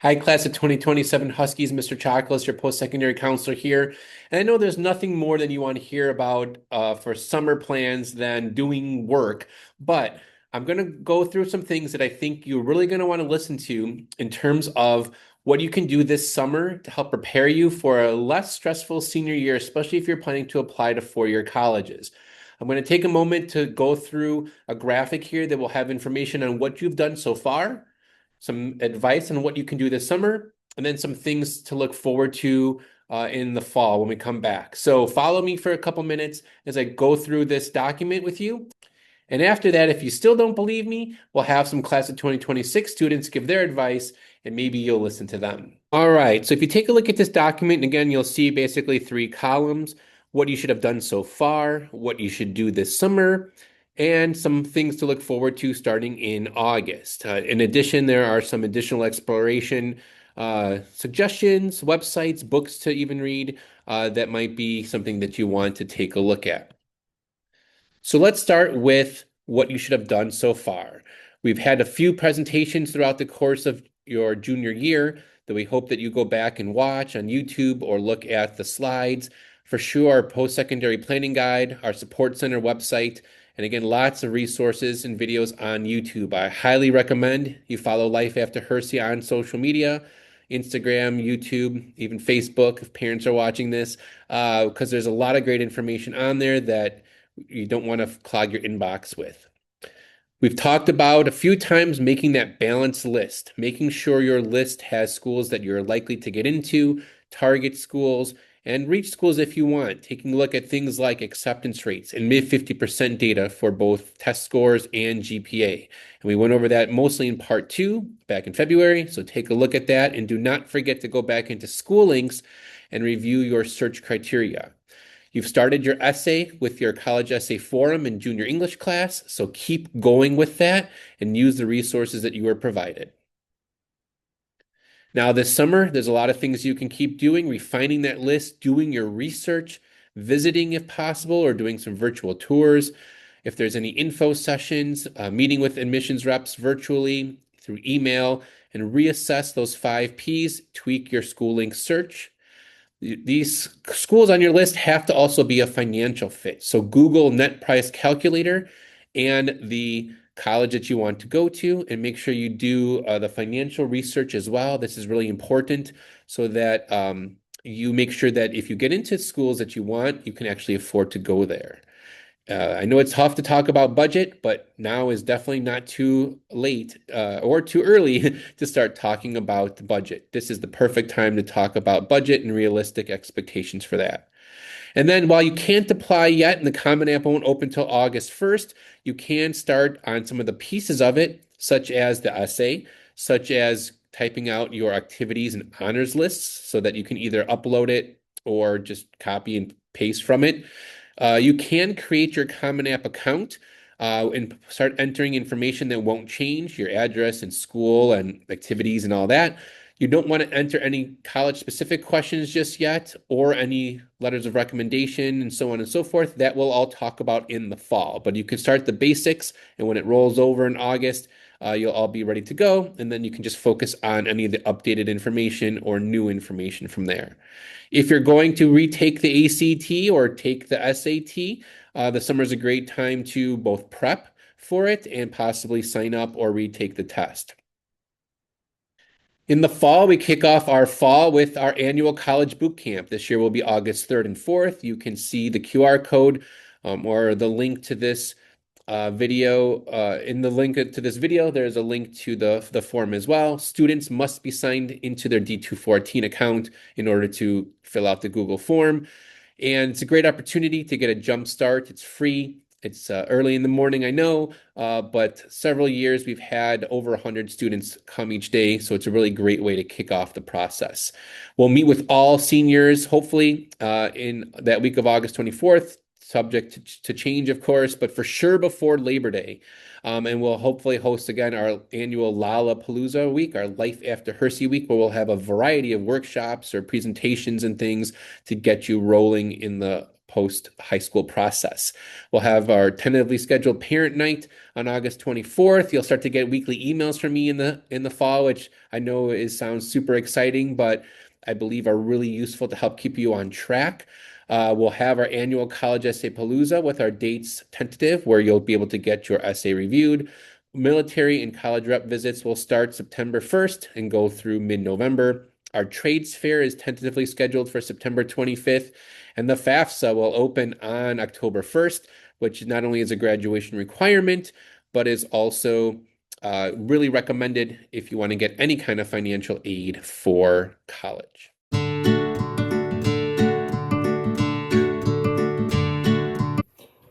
Hi, class of 2027 Huskies. Mr. Chocolates, your post-secondary counselor here. And I know there's nothing more than you want to hear about for summer plans than doing work, but I'm going to go through some things that I think you're really going to want to listen to in terms of what you can do this summer to help prepare you for a less stressful senior year, especially if you're planning to apply to four-year colleges. I'm going to take a moment to go through a graphic here that will have information on what you've done so far, some advice on what you can do this summer, and then some things to look forward to in the fall when we come back. So follow me for a couple minutes as I go through this document with you. And after that, if you still don't believe me, we'll have some class of 2026 students give their advice and maybe you'll listen to them. All right, so if you take a look at this document, and again, you'll see basically three columns: what you should have done so far, what you should do this summer, and some things to look forward to starting in August. In addition, there are some additional exploration suggestions, websites, books to even read that might be something that you want to take a look at. So let's start with what you should have done so far. We've had a few presentations throughout the course of your junior year that we hope that you go back and watch on YouTube or look at the slides. For sure, our post-secondary planning guide, our support center website, and again, lots of resources and videos on YouTube. I highly recommend you follow Life After Hersey on social media, Instagram, YouTube, even Facebook, if parents are watching this, because there's a lot of great information on there that you don't want to clog your inbox with. We've talked about a few times making that balanced list, making sure your list has schools that you're likely to get into, target schools, and reach schools if you want, taking a look at things like acceptance rates and mid 50% data for both test scores and GPA. And we went over that mostly in part 2 back in February, so take a look at that and do not forget to go back into school links and review your search criteria. You've started your essay with your college essay forum in junior English class, so keep going with that and use the resources that you were provided. Now, this summer, there's a lot of things you can keep doing, refining that list, doing your research, visiting if possible, or doing some virtual tours. If there's any info sessions, meeting with admissions reps virtually, through email, and reassess those 5 Ps, tweak your school link search. These schools on your list have to also be a financial fit. So Google net price calculator and the college that you want to go to, and make sure you do the financial research as well. This is really important so that you make sure that if you get into schools that you want, you can actually afford to go there. I know it's tough to talk about budget, but now is definitely not too late or too early to start talking about the budget. This is the perfect time to talk about budget and realistic expectations for that. And then while you can't apply yet and the Common App won't open until August 1st, you can start on some of the pieces of it, such as the essay, such as typing out your activities and honors lists so that you can either upload it or just copy and paste from it. You can create your Common App account and start entering information that won't change, your address and school and activities and all that. You don't want to enter any college-specific questions just yet or any letters of recommendation and so on and so forth. That we'll all talk about in the fall. But you can start the basics, and when it rolls over in August, you'll all be ready to go, and then you can just focus on any of the updated information or new information from there. If you're going to retake the ACT or take the SAT, the summer is a great time to both prep for it and possibly sign up or retake the test. In the fall, we kick off our fall with our annual college boot camp. This year will be August 3rd and 4th. You can see the QR code or the link to this video. In the link to this video, there's a link to the form as well. Students must be signed into their D214 account in order to fill out the Google form. And it's a great opportunity to get a jump start. It's free. It's early in the morning, I know, but several years we've had over 100 students come each day, so it's a really great way to kick off the process. We'll meet with all seniors, hopefully, in that week of August 24th, subject to change, of course, but for sure before Labor Day. And we'll hopefully host again our annual Lollapalooza week, our Life After Hersey week, where we'll have a variety of workshops or presentations and things to get you rolling in the post-high school process. We'll have our tentatively scheduled parent night on August 24th. You'll start to get weekly emails from me in the fall, which I know sounds super exciting, but I believe are really useful to help keep you on track. We'll have our annual College Essay Palooza with our dates tentative, where you'll be able to get your essay reviewed. Military and college rep visits will start September 1st and go through mid-November. Our trades fair is tentatively scheduled for September 25th, and the FAFSA will open on October 1st, which not only is a graduation requirement, but is also really recommended if you want to get any kind of financial aid for college.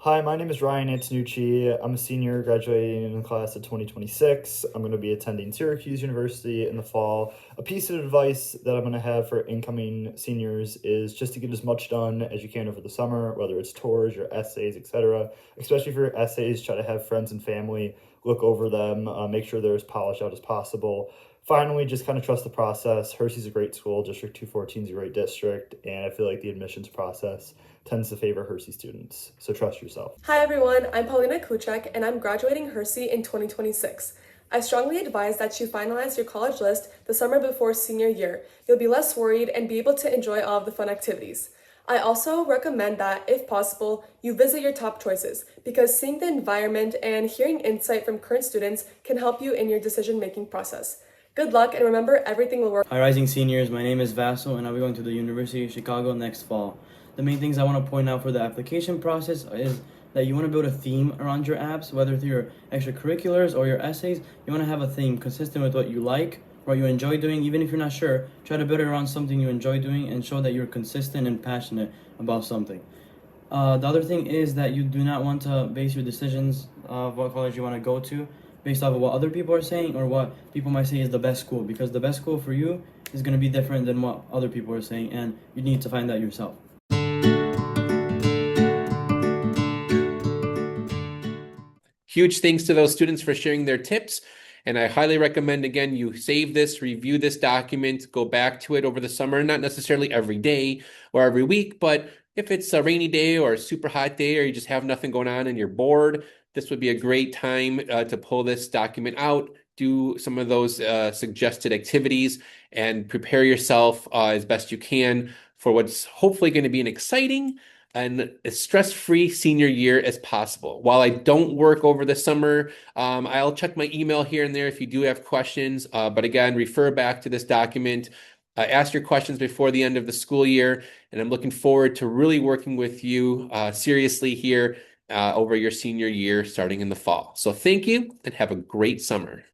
Hi, my name is Ryan Antonucci. I'm a senior graduating in the class of 2026. I'm going to be attending Syracuse University in the fall. A piece of advice that I'm going to have for incoming seniors is just to get as much done as you can over the summer, whether it's tours, your essays, etc. Especially for your essays, try to have friends and family look over them, make sure they're as polished out as possible. Finally, just kind of trust the process. Hershey's a great school, District 214 is a great district, and I feel like the admissions process tends to favor Hersey students. So trust yourself. Hi everyone, I'm Paulina Kuchek and I'm graduating Hersey in 2026. I strongly advise that you finalize your college list the summer before senior year. You'll be less worried and be able to enjoy all of the fun activities. I also recommend that, if possible, you visit your top choices because seeing the environment and hearing insight from current students can help you in your decision-making process. Good luck and remember, everything will work. Hi rising seniors, my name is Vassal and I'll be going to the University of Chicago next fall. The main things I want to point out for the application process is that you want to build a theme around your apps, whether through your extracurriculars or your essays. You want to have a theme consistent with what you like, what you enjoy doing. Even if you're not sure, try to build it around something you enjoy doing and show that you're consistent and passionate about something. The other thing is that you do not want to base your decisions of what college you want to go to based off of what other people are saying or what people might say is the best school, because the best school for you is going to be different than what other people are saying, and you need to find that yourself. Huge thanks to those students for sharing their tips. And I highly recommend, again, you save this, review this document, go back to it over the summer, not necessarily every day or every week, but if it's a rainy day or a super hot day, or you just have nothing going on and you're bored, this would be a great time to pull this document out, do some of those suggested activities, and prepare yourself as best you can for what's hopefully going to be an exciting and as stress-free senior year as possible. While I don't work over the summer, I'll check my email here and there if you do have questions. But again, refer back to this document. Ask your questions before the end of the school year, and I'm looking forward to really working with you seriously here over your senior year starting in the fall. So thank you and have a great summer.